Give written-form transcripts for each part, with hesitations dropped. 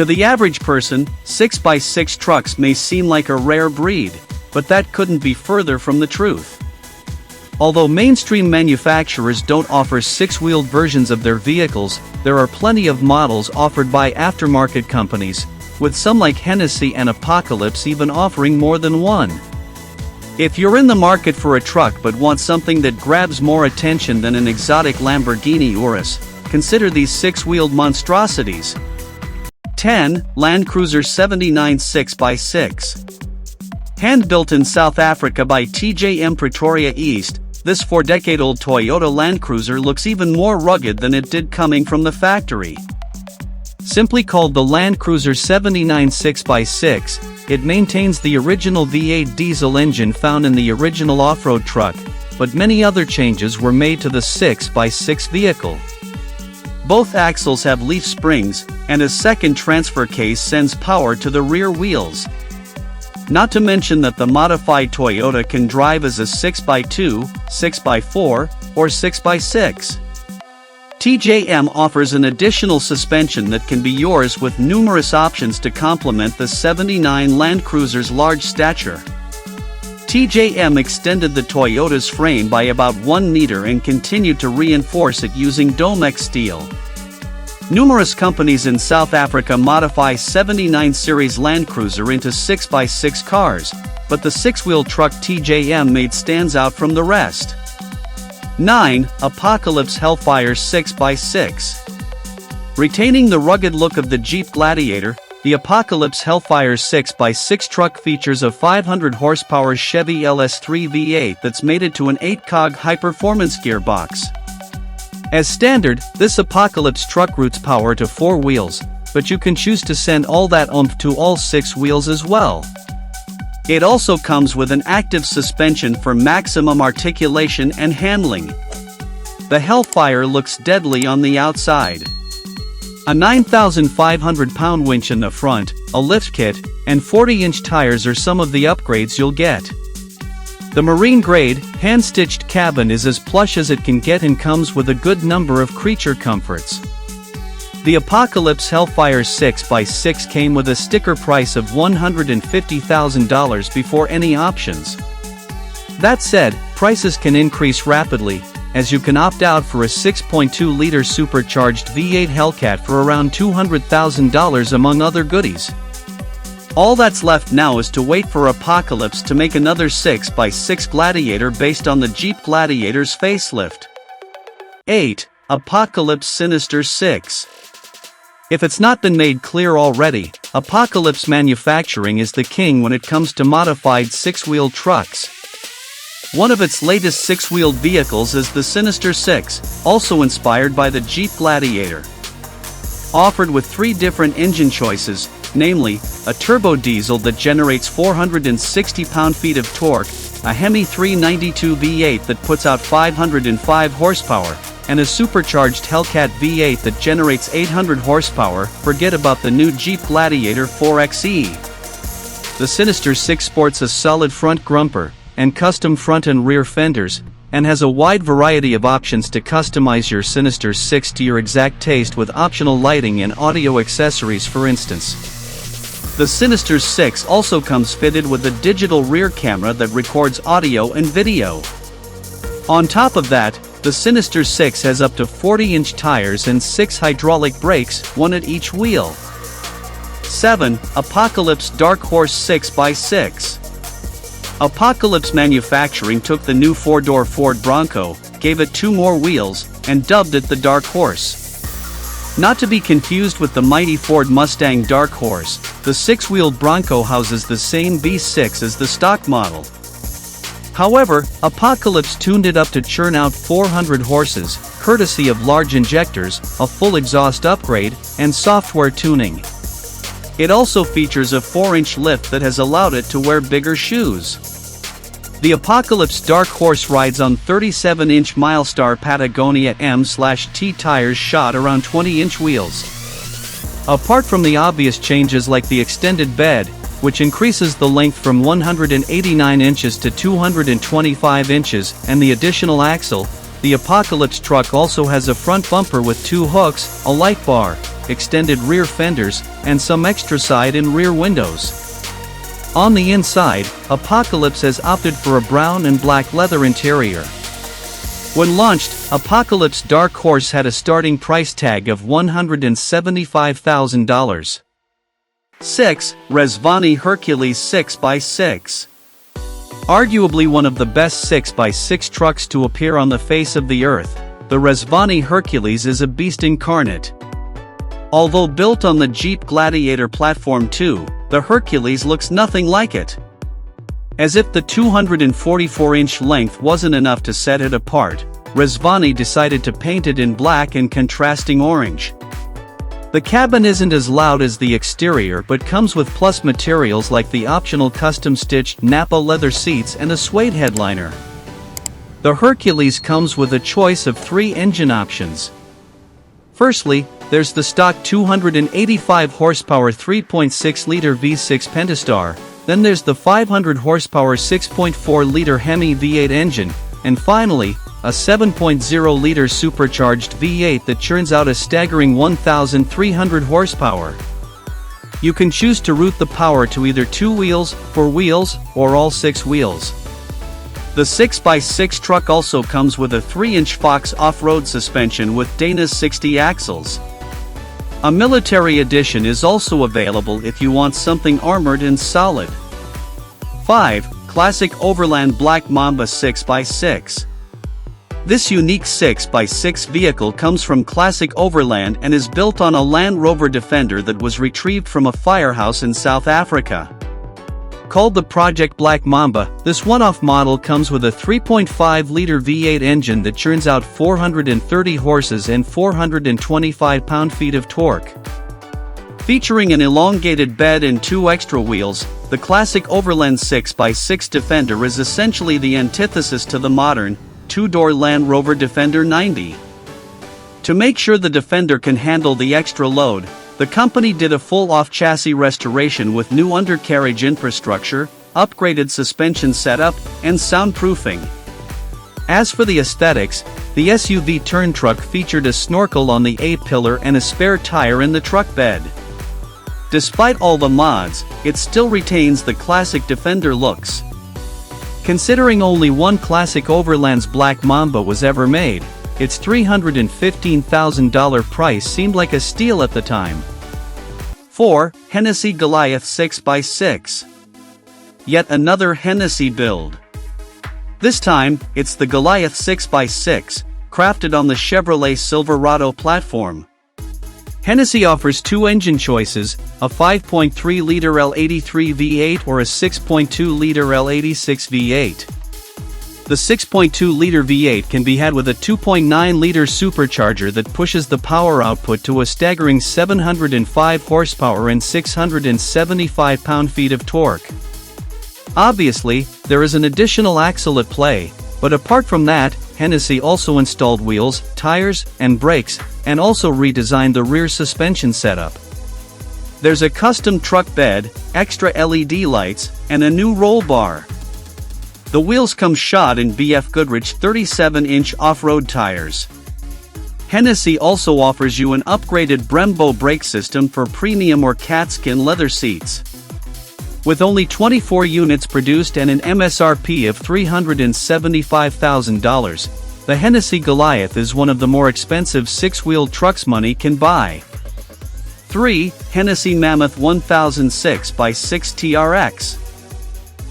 To the average person, 6x6 trucks may seem like a rare breed, but that couldn't be further from the truth. Although mainstream manufacturers don't offer six-wheeled versions of their vehicles, there are plenty of models offered by aftermarket companies, with some like Hennessy and Apocalypse even offering more than one. If you're in the market for a truck but want something that grabs more attention than an exotic Lamborghini Urus, consider these six-wheeled monstrosities. 10. Land Cruiser 79 6x6. Hand-built in South Africa by TJM Pretoria East, this 4-decade-old Toyota Land Cruiser looks even more rugged than it did coming from the factory. Simply called the Land Cruiser 79 6x6, it maintains the original V8 diesel engine found in the original off-road truck, but many other changes were made to the 6x6 vehicle. Both axles have leaf springs, and a second transfer case sends power to the rear wheels. Not to mention that the modified Toyota can drive as a 6x2, 6x4, or 6x6. TJM offers an additional suspension that can be yours with numerous options to complement the 79 Land Cruiser's large stature. TJM extended the Toyota's frame by about 1 meter and continued to reinforce it using Domex steel. Numerous companies in South Africa modify 79 series Land Cruiser into 6x6 cars, but the six-wheel truck TJM made stands out from the rest. 9. Apocalypse Hellfire 6x6. Retaining the rugged look of the Jeep Gladiator, the Apocalypse Hellfire 6x6 truck features a 500 horsepower Chevy LS3 V8 that's mated to an 8-cog high-performance gearbox. As standard, this Apocalypse truck routes power to 4 wheels, but you can choose to send all that oomph to all 6 wheels as well. It also comes with an active suspension for maximum articulation and handling. The Hellfire looks deadly on the outside. A 9,500-pound winch in the front, a lift kit, and 40-inch tires are some of the upgrades you'll get. The marine-grade, hand-stitched cabin is as plush as it can get and comes with a good number of creature comforts. The Apocalypse Hellfire 6x6 came with a sticker price of $150,000 before any options. That said, prices can increase rapidly, as you can opt out for a 6.2-liter supercharged V8 Hellcat for around $200,000 among other goodies. All that's left now is to wait for Apocalypse to make another 6x6 Gladiator based on the Jeep Gladiator's facelift. 8. Apocalypse Sinister 6. If it's not been made clear already, Apocalypse Manufacturing is the king when it comes to modified 6-wheel trucks. One of its latest 6-wheeled vehicles is the Sinister 6, also inspired by the Jeep Gladiator. Offered with 3 different engine choices, namely, a turbo diesel that generates 460 pound-feet of torque, a Hemi 392 V8 that puts out 505 horsepower, and a supercharged Hellcat V8 that generates 800 horsepower, forget about the new Jeep Gladiator 4xe. The Sinister 6 sports a solid front grumper, and custom front and rear fenders, and has a wide variety of options to customize your Sinister 6 to your exact taste with optional lighting and audio accessories for instance. The Sinister 6 also comes fitted with a digital rear camera that records audio and video. On top of that, the Sinister 6 has up to 40-inch tires and 6 hydraulic brakes, 1 at each wheel. 7. Apocalypse Dark Horse 6x6. Apocalypse Manufacturing took the new 4-door Ford Bronco, gave it 2 more wheels, and dubbed it the Dark Horse. Not to be confused with the mighty Ford Mustang Dark Horse, the 6-wheeled Bronco houses the same V6 as the stock model. However, Apocalypse tuned it up to churn out 400 horses, courtesy of large injectors, a full exhaust upgrade, and software tuning. It also features a 4-inch lift that has allowed it to wear bigger shoes. The Apocalypse Dark Horse rides on 37-inch Milestar Patagonia M/T tires shot around 20-inch wheels. Apart from the obvious changes like the extended bed, which increases the length from 189 inches to 225 inches, and the additional axle, the Apocalypse truck also has a front bumper with 2 hooks, a light bar, extended rear fenders, and some extra side and rear windows. On the inside, Apocalypse has opted for a brown and black leather interior. When launched, Apocalypse Dark Horse had a starting price tag of $175,000. 6. Rezvani Hercules 6x6. Arguably one of the best 6x6 trucks to appear on the face of the earth, the Rezvani Hercules is a beast incarnate. Although built on the Jeep Gladiator Platform 2, the Hercules looks nothing like it. As if the 244-inch length wasn't enough to set it apart, Rezvani decided to paint it in black and contrasting orange. The cabin isn't as loud as the exterior but comes with plus materials like the optional custom-stitched Napa leather seats and a suede headliner. The Hercules comes with a choice of 3 engine options. Firstly, there's the stock 285 horsepower 3.6-liter V6 Pentastar, then there's the 500 horsepower 6.4-liter Hemi V8 engine, and finally, a 7.0-liter supercharged V8 that churns out a staggering 1,300 horsepower. You can choose to route the power to either 2 wheels, 4 wheels, or all 6 wheels. The 6x6 truck also comes with a 3-inch Fox off-road suspension with Dana's 60 axles. A military edition is also available if you want something armored and solid. 5. Classic Overland Black Mamba 6x6. This unique 6x6 vehicle comes from Classic Overland and is built on a Land Rover Defender that was retrieved from a firehouse in South Africa. Called the Project Black Mamba, this one-off model comes with a 3.5-liter V8 engine that churns out 430 horses and 425 pound-feet of torque. Featuring an elongated bed and 2 extra wheels, the classic Overland 6x6 Defender is essentially the antithesis to the modern, 2-door Land Rover Defender 90. To make sure the Defender can handle the extra load, the company did a full off-chassis restoration with new undercarriage infrastructure, upgraded suspension setup, and soundproofing. As for the aesthetics, the SUV turn truck featured a snorkel on the A-pillar and a spare tire in the truck bed. Despite all the mods, it still retains the classic Defender looks. Considering only one classic Overland's Black Mamba was ever made, its $315,000 price seemed like a steal at the time. 4. Hennessy Goliath 6x6. Yet another Hennessy build. This time, it's the Goliath 6x6, crafted on the Chevrolet Silverado platform. Hennessy offers 2 engine choices, a 5.3-liter L83 V8 or a 6.2-liter L86 V8. The 6.2-liter V8 can be had with a 2.9-liter supercharger that pushes the power output to a staggering 705 horsepower and 675 pound-feet of torque. Obviously, there is an additional axle at play, but apart from that, Hennessy also installed wheels, tires, and brakes, and also redesigned the rear suspension setup. There's a custom truck bed, extra LED lights, and a new roll bar. The wheels come shod in BF Goodrich 37-inch off-road tires. Hennessy also offers you an upgraded Brembo brake system for premium or catskin leather seats. With only 24 units produced and an MSRP of $375,000, the Hennessy Goliath is one of the more expensive 6-wheeled trucks money can buy. 3. Hennessy Mammoth 1006x6 TRX.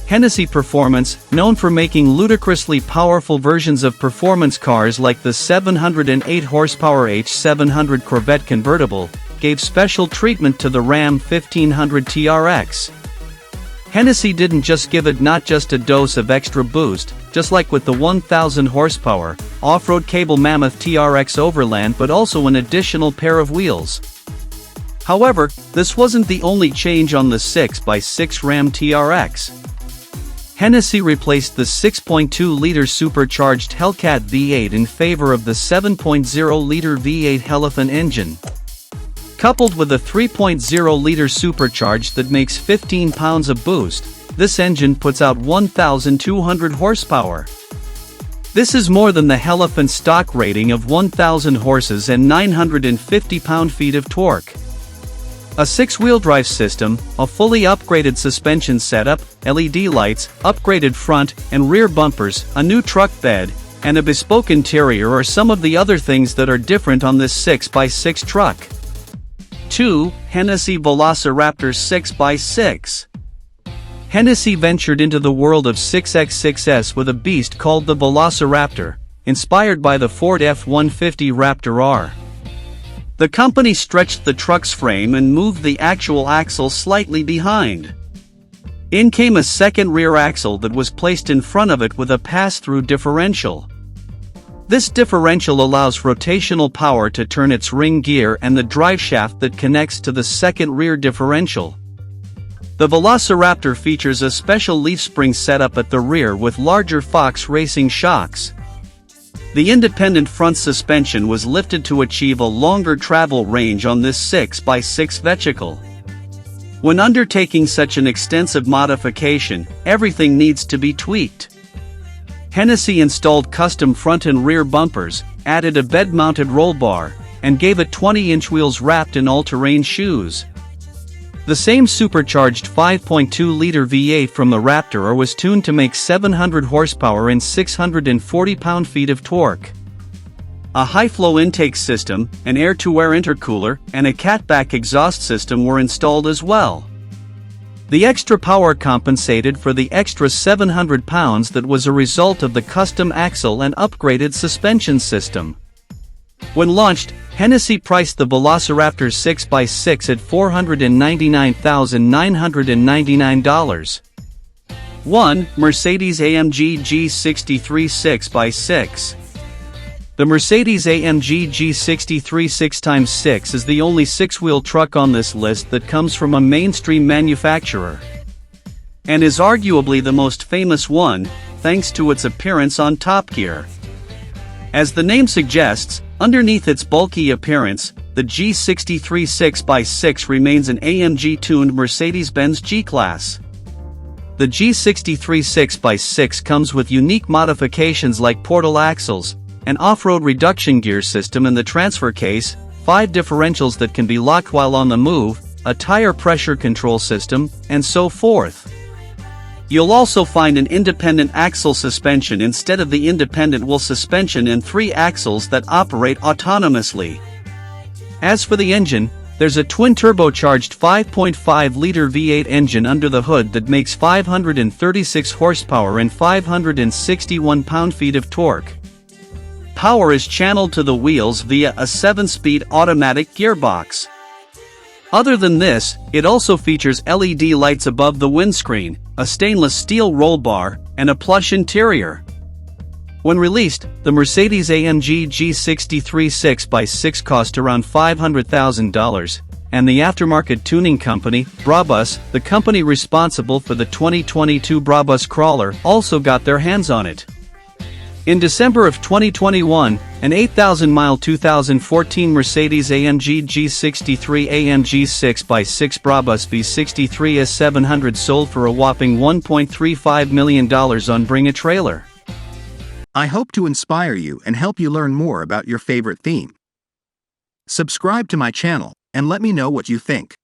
Hennessy Performance, known for making ludicrously powerful versions of performance cars like the 708 horsepower H700 Corvette convertible, gave special treatment to the Ram 1500 TRX. Hennessy didn't just give it not just a dose of extra boost, just like with the 1000 horsepower, off-road cable Mammoth TRX Overland, but also an additional pair of wheels. However, this wasn't the only change on the 6x6 Ram TRX. Hennessy replaced the 6.2-liter supercharged Hellcat V8 in favor of the 7.0-liter V8 Hellfire engine. Coupled with a 3.0-liter supercharged that makes 15 pounds of boost, this engine puts out 1,200 horsepower. This is more than the Hellfire stock rating of 1,000 horses and 950 pound-feet of torque. A 6-wheel drive system, a fully upgraded suspension setup, LED lights, upgraded front and rear bumpers, a new truck bed, and a bespoke interior are some of the other things that are different on this 6x6 truck. 2. Hennessy Velociraptor 6x6. Hennessy ventured into the world of 6x6s with a beast called the Velociraptor, inspired by the Ford F-150 Raptor R. The company stretched the truck's frame and moved the actual axle slightly behind. In came a second rear axle that was placed in front of it with a pass-through differential. This differential allows rotational power to turn its ring gear and the driveshaft that connects to the second rear differential. The Velociraptor features a special leaf spring setup at the rear with larger Fox racing shocks. The independent front suspension was lifted to achieve a longer travel range on this 6x6 vehicle. When undertaking such an extensive modification, everything needs to be tweaked. Hennessy installed custom front and rear bumpers, added a bed-mounted roll bar, and gave it 20-inch wheels wrapped in all-terrain shoes. The same supercharged 5.2-liter V8 from the Raptor was tuned to make 700 horsepower and 640 pound-feet of torque. A high-flow intake system, an air-to-air intercooler, and a catback exhaust system were installed as well. The extra power compensated for the extra 700 pounds that was a result of the custom axle and upgraded suspension system. When launched, Hennessy priced the Velociraptor 6x6 at $499,999. 1. Mercedes-AMG G63 6x6. The Mercedes-AMG G63 6x6 is the only 6-wheel truck on this list that comes from a mainstream manufacturer, and is arguably the most famous one, thanks to its appearance on Top Gear. As the name suggests, underneath its bulky appearance, the G63 6x6 remains an AMG-tuned Mercedes-Benz G-Class. The G63 6x6 comes with unique modifications like portal axles, an off-road reduction gear system in the transfer case, 5 differentials that can be locked while on the move, a tire pressure control system, and so forth. You'll also find an independent axle suspension instead of the independent wheel suspension and 3 axles that operate autonomously. As for the engine, there's a twin-turbocharged 5.5-liter V8 engine under the hood that makes 536 horsepower and 561 pound-feet of torque. Power is channeled to the wheels via a 7-speed automatic gearbox. Other than this, it also features LED lights above the windscreen, a stainless steel roll bar, and a plush interior. When released, the Mercedes-AMG G63 6x6 cost around $500,000, and the aftermarket tuning company, Brabus, the company responsible for the 2022 Brabus crawler, also got their hands on it. In December of 2021, an 8,000-mile 2014 Mercedes-AMG G63 AMG 6x6 Brabus V63 S700 sold for a whopping $1.35 million on Bring a Trailer. I hope to inspire you and help you learn more about your favorite theme. Subscribe to my channel and let me know what you think.